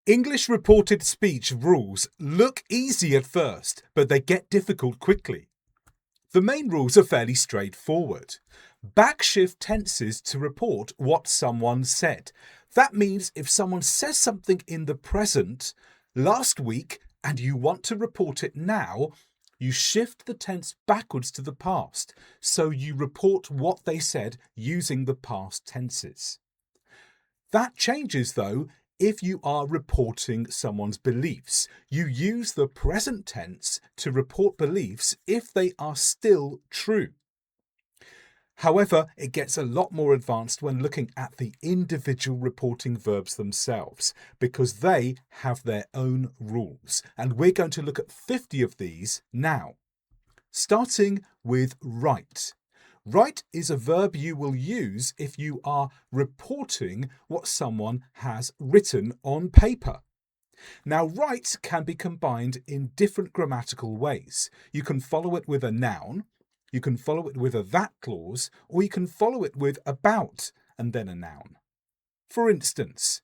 English reported speech rules look easy at first, but they get difficult quickly. The main rules are fairly straightforward. Backshift tenses to report what someone said. That means if someone says something in the present last week and you want to report it now, you shift the tense backwards to the past, so you report what they said using the past tenses. That changes, though, if you are reporting someone's beliefs. You use the present tense to report beliefs if they are still true. However, it gets a lot more advanced when looking at the individual reporting verbs themselves, because they have their own rules, and we're going to look at 50 of these now. Starting with write. Write is a verb you will use if you are reporting what someone has written on paper. Now, write can be combined in different grammatical ways. You can follow it with a noun, you can follow it with a that clause, or you can follow it with about and then a noun. For instance,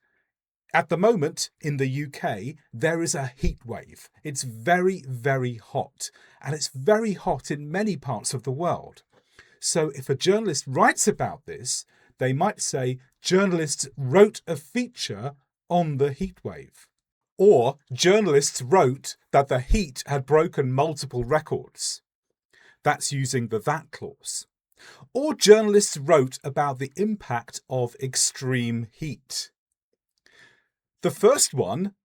at the moment in the UK, there is a heat wave. It's very, very hot, and it's very hot in many parts of the world. So if a journalist writes about this, they might say, journalists wrote a feature on the heat wave. Or journalists wrote that the heat had broken multiple records. That's using the that clause. Or journalists wrote about the impact of extreme heat. The first one,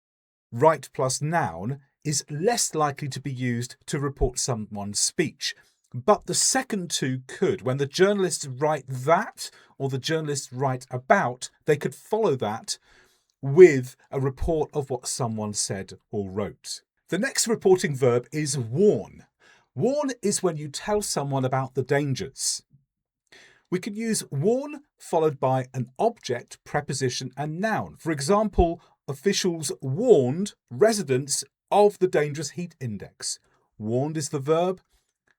write plus noun, is less likely to be used to report someone's speech. But the second two could. When the journalists write that or the journalists write about, they could follow that with a report of what someone said or wrote. The next reporting verb is warn. Warn is when you tell someone about the dangers. We could use warn followed by an object, preposition, and noun. For example, officials warned residents of the dangerous heat index. Warned is the verb,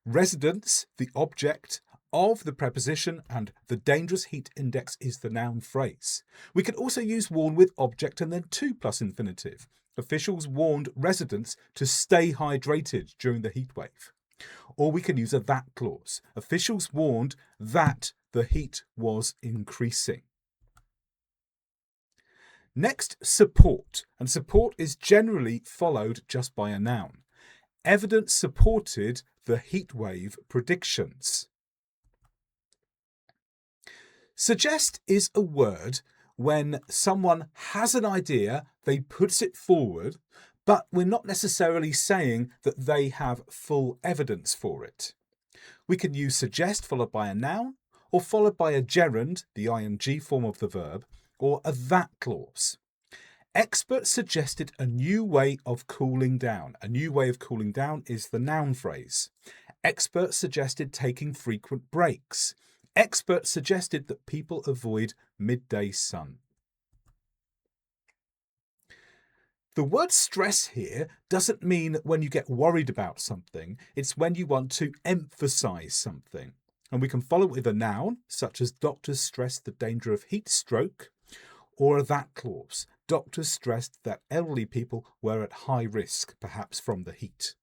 residents the object, of the preposition, and the dangerous heat index is the noun phrase. We could also use warn with object and then to plus infinitive. Officials warned residents to stay hydrated during the heat wave. Or we can use a that clause. Officials warned that the heat was increasing. Next, support. And support is generally followed just by a noun. Evidence supported the heat wave predictions. Suggest is a word when someone has an idea, they put it forward, but we're not necessarily saying that they have full evidence for it. We can use suggest followed by a noun, or followed by a gerund, the ing form of the verb, or a that clause. Experts suggested a new way of cooling down. A new way of cooling down is the noun phrase. Experts suggested taking frequent breaks. Experts suggested that people avoid midday sun. The word stress here doesn't mean when you get worried about something, it's when you want to emphasize something. And we can follow it with a noun, such as doctors stressed the danger of heat stroke, or a that clause. Doctors stressed that elderly people were at high risk, perhaps from the heat.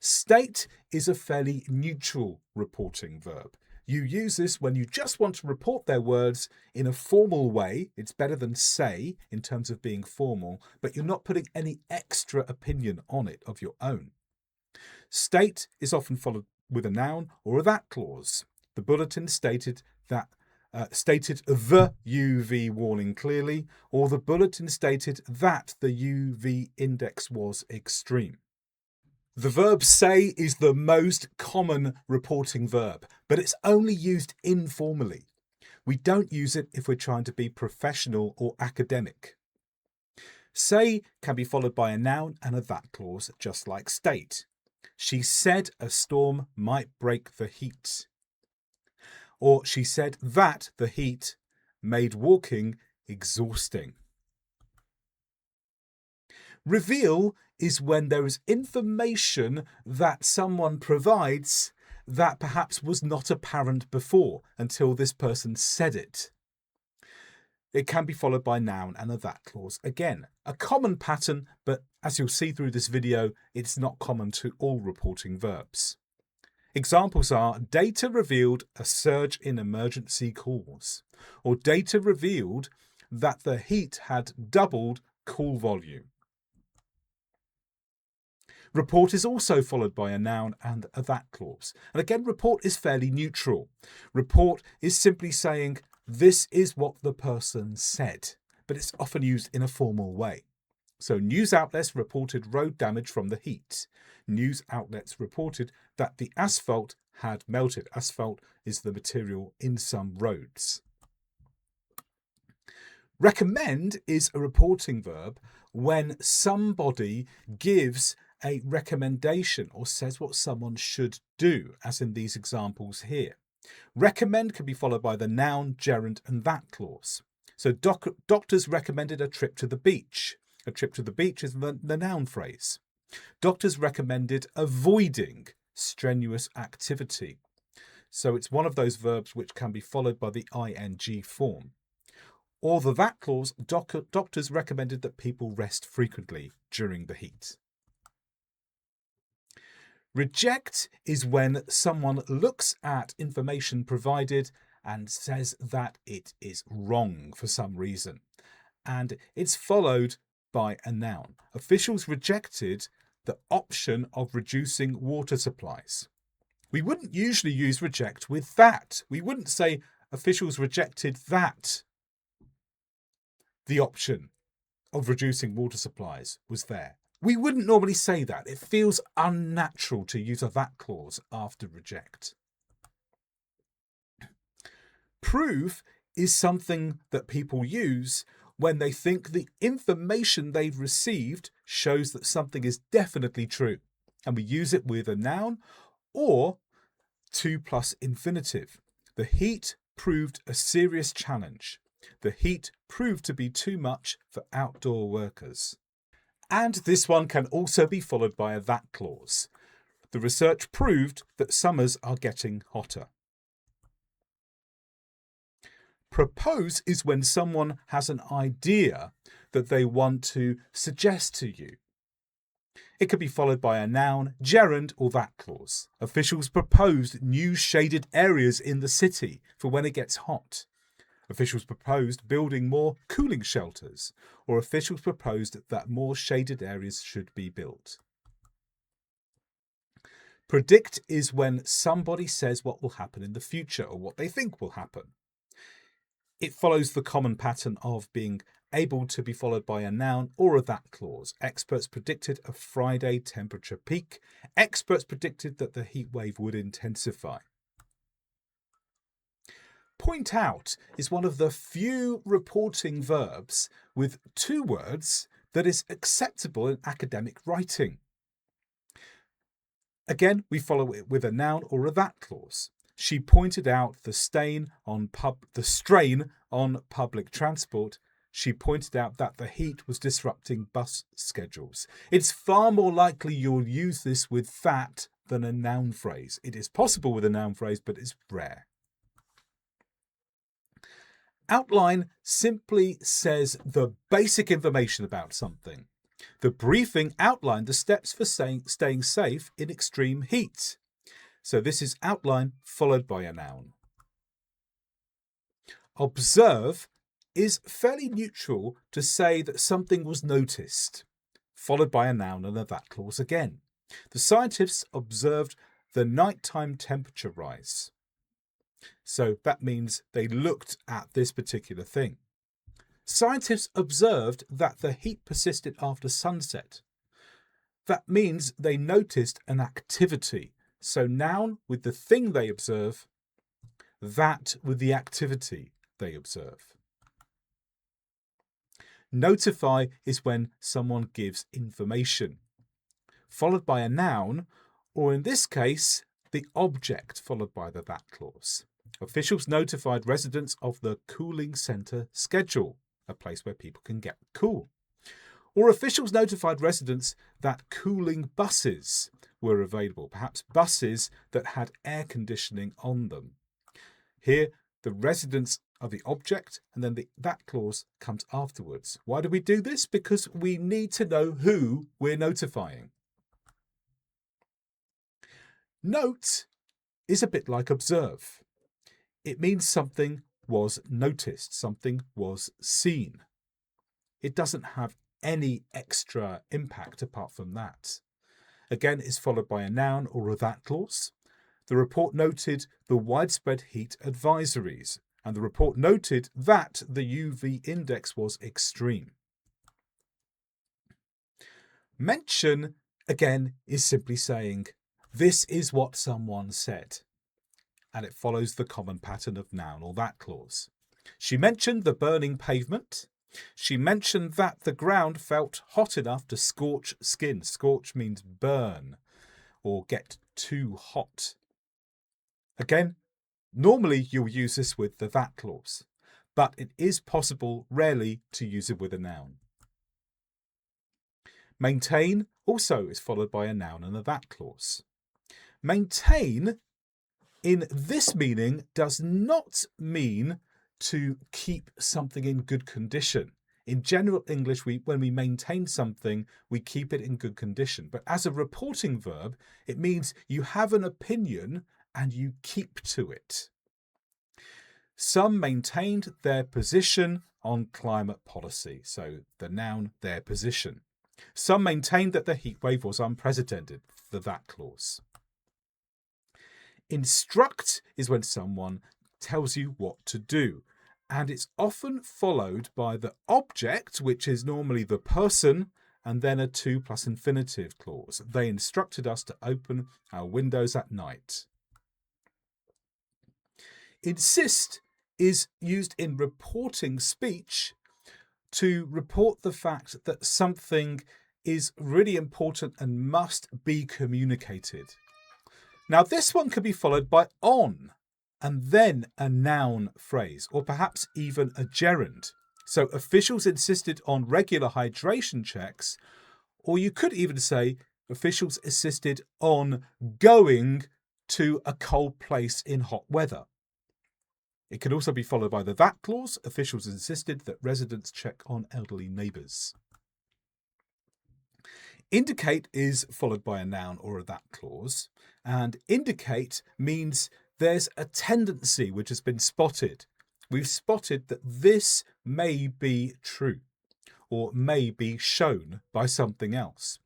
State is a fairly neutral reporting verb. You use this when you just want to report their words in a formal way. It's better than say in terms of being formal, but you're not putting any extra opinion on it of your own. State is often followed with a noun or a that clause. The bulletin stated the UV warning clearly, or the bulletin stated that the UV index was extreme. The verb say is the most common reporting verb, but it's only used informally. We don't use it if we're trying to be professional or academic. Say can be followed by a noun and a that clause, just like state. She said a storm might break the heat. Or she said that the heat made walking exhausting. Reveal is when there is information that someone provides that perhaps was not apparent before until this person said it. It can be followed by noun and a that clause again. A common pattern, but as you'll see through this video, it's not common to all reporting verbs. Examples are data revealed a surge in emergency calls, or data revealed that the heat had doubled call volume. Report is also followed by a noun and a that clause. And again, report is fairly neutral. Report is simply saying, this is what the person said, but it's often used in a formal way. So news outlets reported road damage from the heat. News outlets reported that the asphalt had melted. Asphalt is the material in some roads. Recommend is a reporting verb when somebody gives a recommendation or says what someone should do, as in these examples here. Recommend can be followed by the noun, gerund, and that clause. So doctors recommended a trip to the beach. A trip to the beach is the noun phrase. Doctors recommended avoiding strenuous activity. So it's one of those verbs which can be followed by the ing form. Or the that clause, doctors recommended that people rest frequently during the heat. Reject is when someone looks at information provided and says that it is wrong for some reason, and it's followed by a noun. Officials rejected the option of reducing water supplies. We wouldn't usually use reject with that. We wouldn't say officials rejected that the option of reducing water supplies was there. We wouldn't normally say that. It feels unnatural to use a that clause after reject. Prove is something that people use when they think the information they've received shows that something is definitely true. And we use it with a noun or to plus infinitive. The heat proved a serious challenge. The heat proved to be too much for outdoor workers. And this one can also be followed by a that clause. The research proved that summers are getting hotter. Propose is when someone has an idea that they want to suggest to you. It could be followed by a noun, gerund, or that clause. Officials proposed new shaded areas in the city for when it gets hot. Officials proposed building more cooling shelters, or officials proposed that more shaded areas should be built. Predict is when somebody says what will happen in the future or what they think will happen. It follows the common pattern of being able to be followed by a noun or a that clause. Experts predicted a Friday temperature peak. Experts predicted that the heat wave would intensify. Point out is one of the few reporting verbs with two words that is acceptable in academic writing. Again, we follow it with a noun or a that clause. She pointed out the strain on public transport. She pointed out that the heat was disrupting bus schedules. It's far more likely you'll use this with that than a noun phrase. It is possible with a noun phrase, but it's rare. Outline simply says the basic information about something. The briefing outlined the steps for staying safe in extreme heat. So this is outline followed by a noun. Observe is fairly neutral to say that something was noticed, followed by a noun and a that clause again. The scientists observed the nighttime temperature rise. So that means they looked at this particular thing. Scientists observed that the heat persisted after sunset. That means they noticed an activity. So noun with the thing they observe, that with the activity they observe. Notify is when someone gives information, followed by a noun, or in this case, the object followed by the that clause. Officials notified residents of the cooling centre schedule, a place where people can get cool. Or officials notified residents that cooling buses were available, perhaps buses that had air conditioning on them. Here, the residents are the object, and then the that clause comes afterwards. Why do we do this? Because we need to know who we're notifying. Note is a bit like observe. It means something was noticed, something was seen. It doesn't have any extra impact apart from that. Again, it's followed by a noun or a that clause. The report noted the widespread heat advisories, and the report noted that the UV index was extreme. Mention, again, is simply saying, this is what someone said, and it follows the common pattern of noun or that clause. She mentioned the burning pavement. She mentioned that the ground felt hot enough to scorch skin. Scorch means burn or get too hot. Again, normally you'll use this with the that clause, but it is possible, rarely, to use it with a noun. Maintain also is followed by a noun and a that clause. Maintain, in this meaning, does not mean to keep something in good condition. In general English, when we maintain something, we keep it in good condition. But as a reporting verb, it means you have an opinion and you keep to it. Some maintained their position on climate policy. So the noun, their position. Some maintained that the heat wave was unprecedented, the that clause. Instruct is when someone tells you what to do, and it's often followed by the object, which is normally the person, and then a to plus infinitive clause. They instructed us to open our windows at night. Insist is used in reporting speech to report the fact that something is really important and must be communicated. Now, this one could be followed by on, and then a noun phrase, or perhaps even a gerund. So officials insisted on regular hydration checks, or you could even say officials insisted on going to a cold place in hot weather. It could also be followed by the that clause. Officials insisted that residents check on elderly neighbours. Indicate is followed by a noun or a that clause, and indicate means there's a tendency which has been spotted. We've spotted that this may be true or may be shown by something else.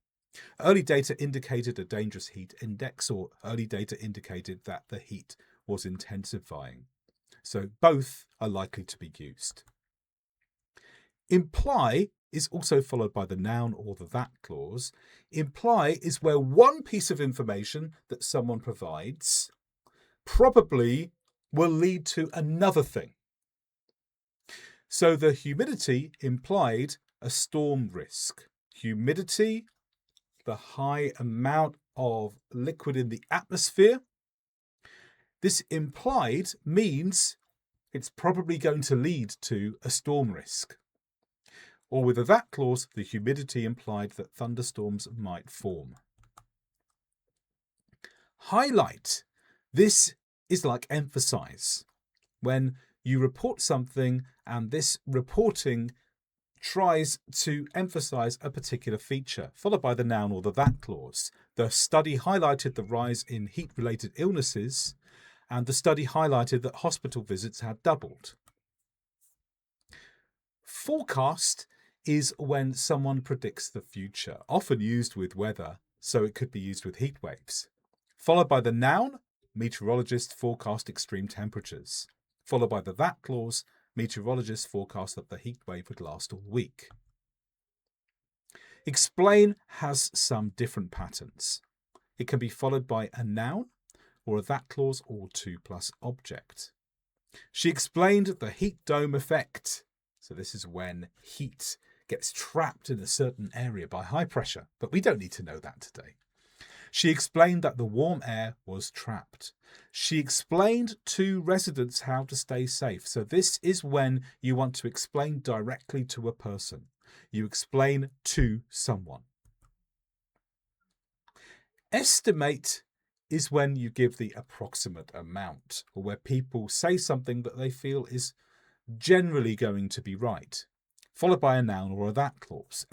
Early data indicated a dangerous heat index, or early data indicated that the heat was intensifying. So both are likely to be used. Imply is also followed by the noun or the that clause. Imply is where one piece of information that someone provides probably will lead to another thing. So the humidity implied a storm risk. Humidity, the high amount of liquid in the atmosphere. This implied means it's probably going to lead to a storm risk. Or with a that clause, the humidity implied that thunderstorms might form. Highlight. This is like emphasize. When you report something and this reporting tries to emphasize a particular feature, followed by the noun or the that clause. The study highlighted the rise in heat-related illnesses, and the study highlighted that hospital visits had doubled. Forecast is when someone predicts the future, often used with weather, so it could be used with heat waves. Followed by the noun, meteorologists forecast extreme temperatures. Followed by the that clause, meteorologists forecast that the heat wave would last a week. Explain has some different patterns. It can be followed by a noun or a that clause or to plus object. She explained the heat dome effect. So this is when heat gets trapped in a certain area by high pressure, but we don't need to know that today. She explained that the warm air was trapped. She explained to residents how to stay safe. So this is when you want to explain directly to a person. You explain to someone. Estimate is when you give the approximate amount, or where people say something that they feel is generally going to be right, followed by a noun or a that clause.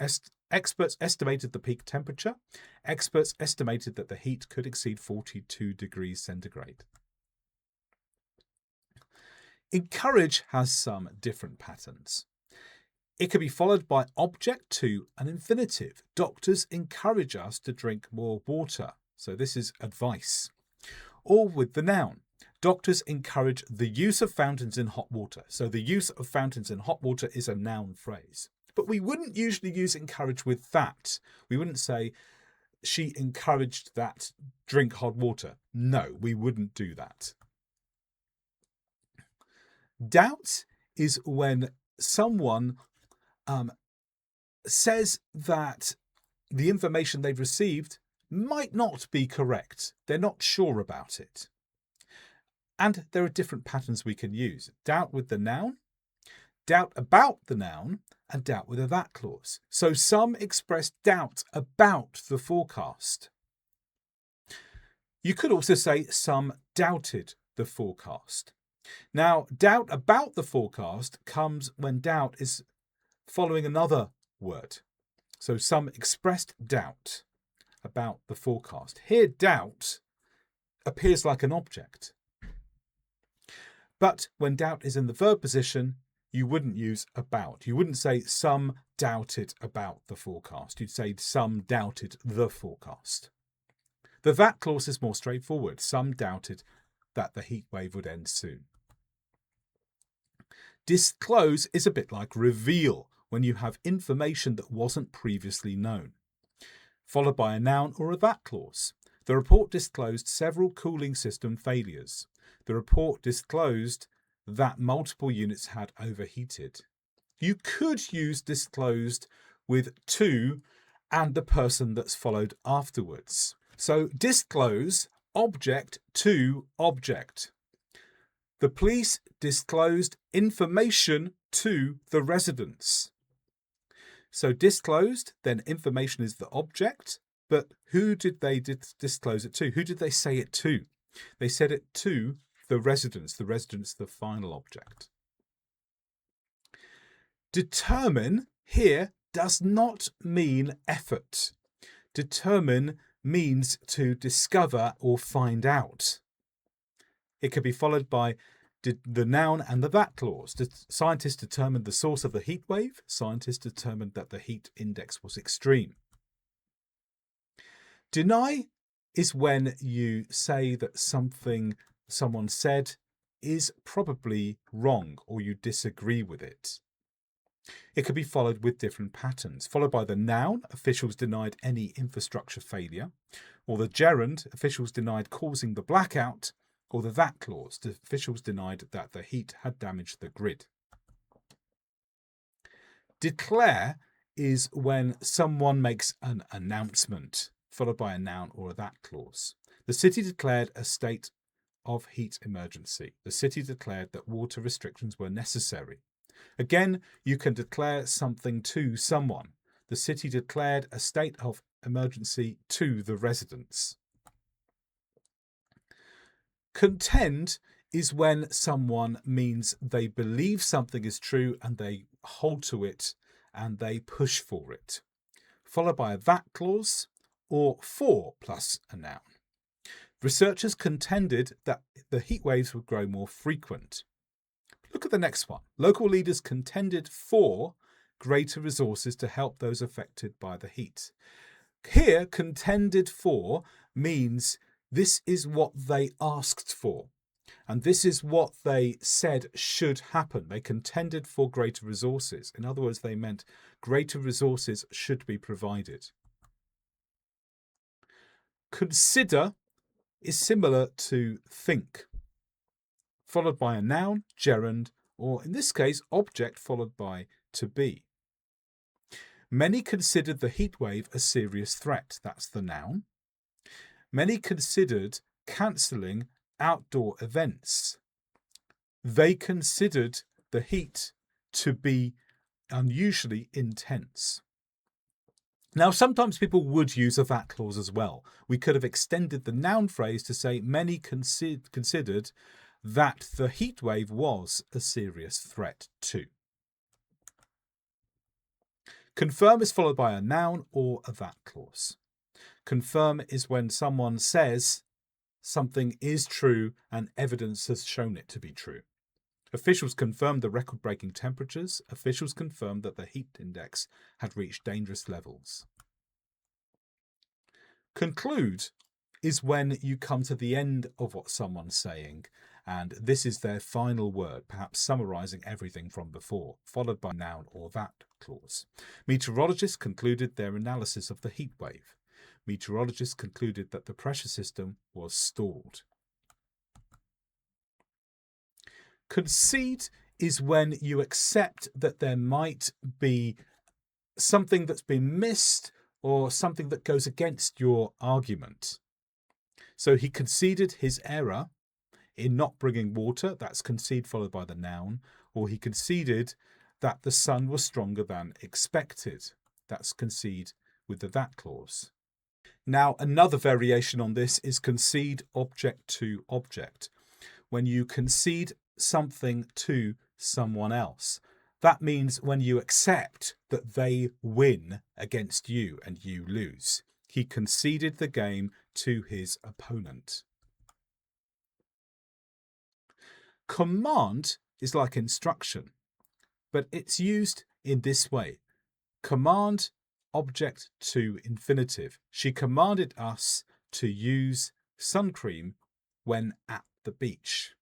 Experts estimated the peak temperature. Experts estimated that the heat could exceed 42 degrees centigrade. Encourage has some different patterns. It can be followed by object to an infinitive. Doctors encourage us to drink more water. So this is advice. Or with the noun. Doctors encourage the use of fountains in hot water. So the use of fountains in hot water is a noun phrase. But we wouldn't usually use encourage with that. We wouldn't say, she encouraged that drink hot water. No, we wouldn't do that. Doubt is when someone says that the information they've received might not be correct. They're not sure about it. And there are different patterns we can use. Doubt with the noun, doubt about the noun, and doubt with a that clause. So some express doubt about the forecast. You could also say some doubted the forecast. Now, doubt about the forecast comes when doubt is following another word. So some expressed doubt about the forecast. Here, doubt appears like an object. But when doubt is in the verb position, you wouldn't use about. You wouldn't say some doubted about the forecast. You'd say some doubted the forecast. The that clause is more straightforward. Some doubted that the heat wave would end soon. Disclose is a bit like reveal, when you have information that wasn't previously known, followed by a noun or a that clause. The report disclosed several cooling system failures. The report disclosed that multiple units had overheated. You could use disclosed with to and the person that's followed afterwards. So disclose, object to object. The police disclosed information to the residents. So disclosed, then information is the object, but who did they disclose it to? Who did they say it to? They said it to the residents. The residents, the final object. Determine here does not mean effort. Determine means to discover or find out. It could be followed by the noun and the that clause. Scientists determined the source of the heat wave. Scientists determined that the heat index was extreme. Deny is when you say that something someone said is probably wrong or you disagree with it. It could be followed with different patterns, followed by the noun, officials denied any infrastructure failure, or the gerund, officials denied causing the blackout, or the that clause, the officials denied that the heat had damaged the grid. Declare is when someone makes an announcement, followed by a noun or a that clause. The city declared a state of heat emergency. The city declared that water restrictions were necessary. Again, you can declare something to someone. The city declared a state of emergency to the residents. Contend is when someone means they believe something is true and they hold to it and they push for it, followed by a that clause or for plus a noun. Researchers contended that the heat waves would grow more frequent. Look at the next one. Local leaders contended for greater resources to help those affected by the heat. Here, contended for means this is what they asked for, and this is what they said should happen. They contended for greater resources. In other words, they meant greater resources should be provided. Consider is similar to think, followed by a noun, gerund, or in this case, object followed by to be. Many considered the heat wave a serious threat. That's the noun. Many considered cancelling outdoor events. They considered the heat to be unusually intense. Now, sometimes people would use a that clause as well. We could have extended the noun phrase to say many considered that the heatwave was a serious threat too. Confirm is followed by a noun or a that clause. Confirm is when someone says something is true and evidence has shown it to be true. Officials confirmed the record-breaking temperatures. Officials confirmed that the heat index had reached dangerous levels. Conclude is when you come to the end of what someone's saying, and this is their final word, perhaps summarising everything from before, followed by noun or that clause. Meteorologists concluded their analysis of the heat wave. Meteorologists concluded that the pressure system was stalled. Concede is when you accept that there might be something that's been missed or something that goes against your argument. So he conceded his error in not bringing water, that's concede followed by the noun, or he conceded that the sun was stronger than expected, that's concede with the that clause. Now, another variation on this is concede object to object. When you concede something to someone else, that means when you accept that they win against you and you lose. He conceded the game to his opponent. Command is like instruction, but it's used in this way. Command object to infinitive. She commanded us to use sun cream when at the beach.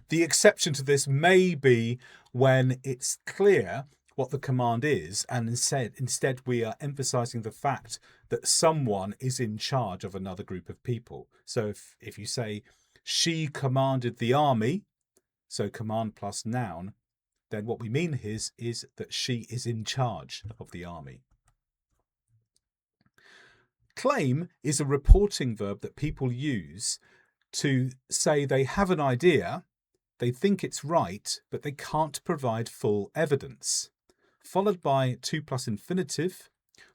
The exception to this may be when it's clear what the command is, and instead we are emphasizing the fact that someone is in charge of another group of people. So if you say, she commanded the army, so command plus noun, then what we mean is that she is in charge of the army. Claim is a reporting verb that people use to say they have an idea, they think it's right, but they can't provide full evidence, followed by to plus infinitive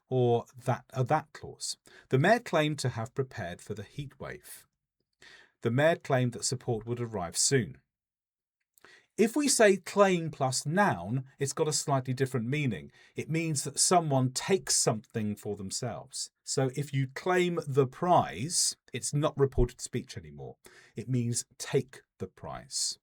or that clause. The mayor claimed to have prepared for the heat wave. The mayor claimed that support would arrive soon. If we say claim plus noun, it's got a slightly different meaning. It means that someone takes something for themselves. So if you claim the prize, it's not reported speech anymore. It means take the prize.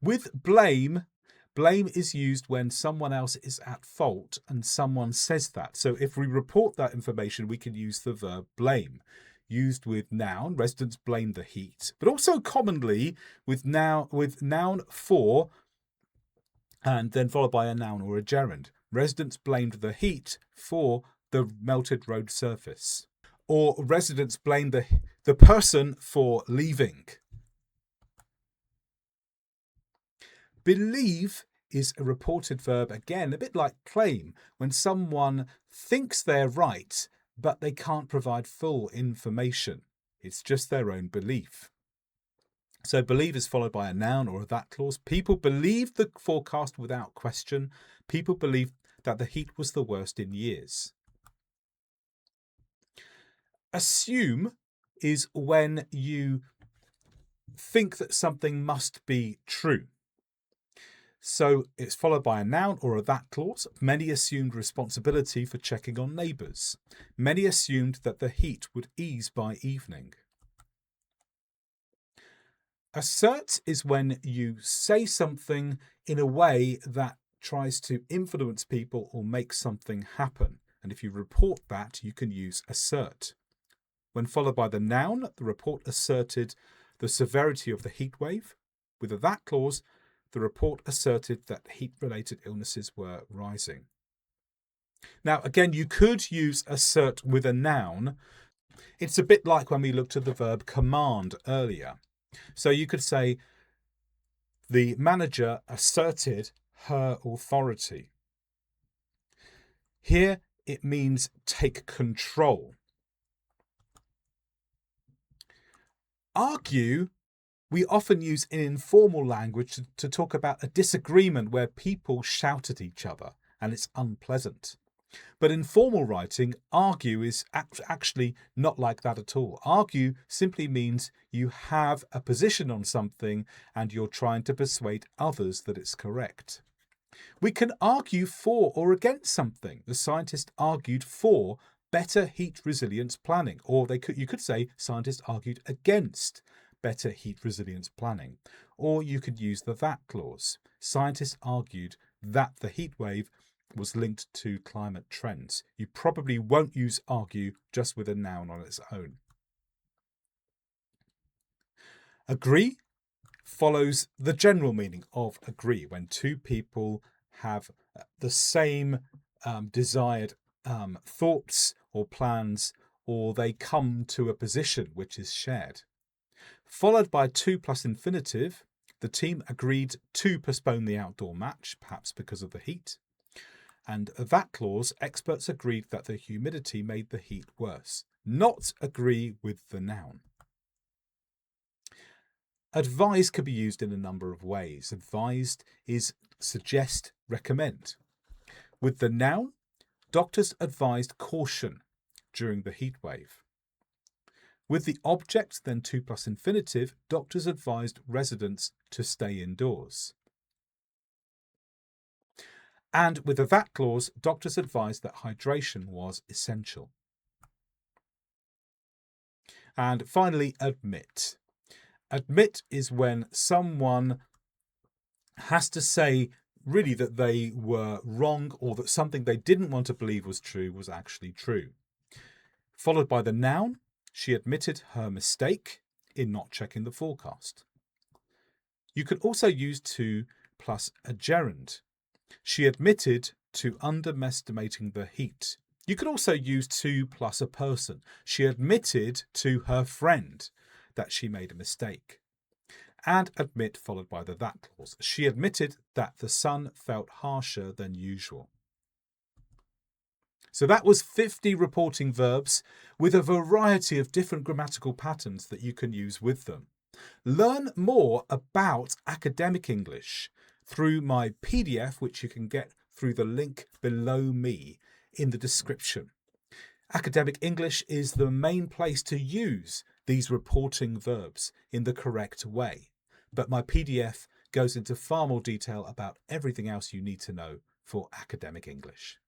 With blame, blame is used when someone else is at fault and someone says that. So if we report that information, we can use the verb blame. Used with noun, residents blame the heat, but also commonly with noun for and then followed by a noun or a gerund. Residents blamed the heat for the melted road surface. Or residents blamed the person for leaving. Believe is a reported verb, again, a bit like claim, when someone thinks they're right, but they can't provide full information. It's just their own belief. So believe is followed by a noun or a that clause. People believed the forecast without question. People believed that the heat was the worst in years. Assume is when you think that something must be true. So it's followed by a noun or a that clause. Many assumed responsibility for checking on neighbours. Many assumed that the heat would ease by evening. Assert is when you say something in a way that tries to influence people or make something happen. And if you report that, you can use assert. When followed by the noun, the report asserted the severity of the heat wave. With a that clause, the report asserted that heat-related illnesses were rising. Now, again, you could use assert with a noun. It's a bit like when we looked at the verb command earlier. So you could say, the manager asserted her authority. Here, it means take control. Argue we often use in informal language to talk about a disagreement where people shout at each other and it's unpleasant. But in formal writing, argue is actually not like that at all. Argue simply means you have a position on something and you're trying to persuade others that it's correct. We can argue for or against something. The scientist argued for better heat resilience planning, or you could say scientists argued against better heat resilience planning, or you could use the that clause. Scientists argued that the heat wave was linked to climate trends. You probably won't use argue just with a noun on its own. Agree follows the general meaning of agree when two people have the same desired thoughts or plans, or they come to a position which is shared. Followed by to plus infinitive, the team agreed to postpone the outdoor match, perhaps because of the heat. And that clause, experts agreed that the humidity made the heat worse. Not agree with the noun. Advise can be used in a number of ways. Advised is suggest, recommend. With the noun, doctors advised caution during the heat wave. With the object, then to plus infinitive, doctors advised residents to stay indoors. And with the that clause, doctors advised that hydration was essential. And finally, admit. Admit is when someone has to say really that they were wrong, or that something they didn't want to believe was true was actually true. Followed by the noun, she admitted her mistake in not checking the forecast. You could also use to plus a gerund. She admitted to underestimating the heat. You could also use to plus a person. She admitted to her friend that she made a mistake. And admit followed by the that clause. She admitted that the sun felt harsher than usual. So that was 50 reporting verbs with a variety of different grammatical patterns that you can use with them. Learn more about academic English through my PDF, which you can get through the link below me in the description. Academic English is the main place to use these reporting verbs in the correct way. But my PDF goes into far more detail about everything else you need to know for academic English.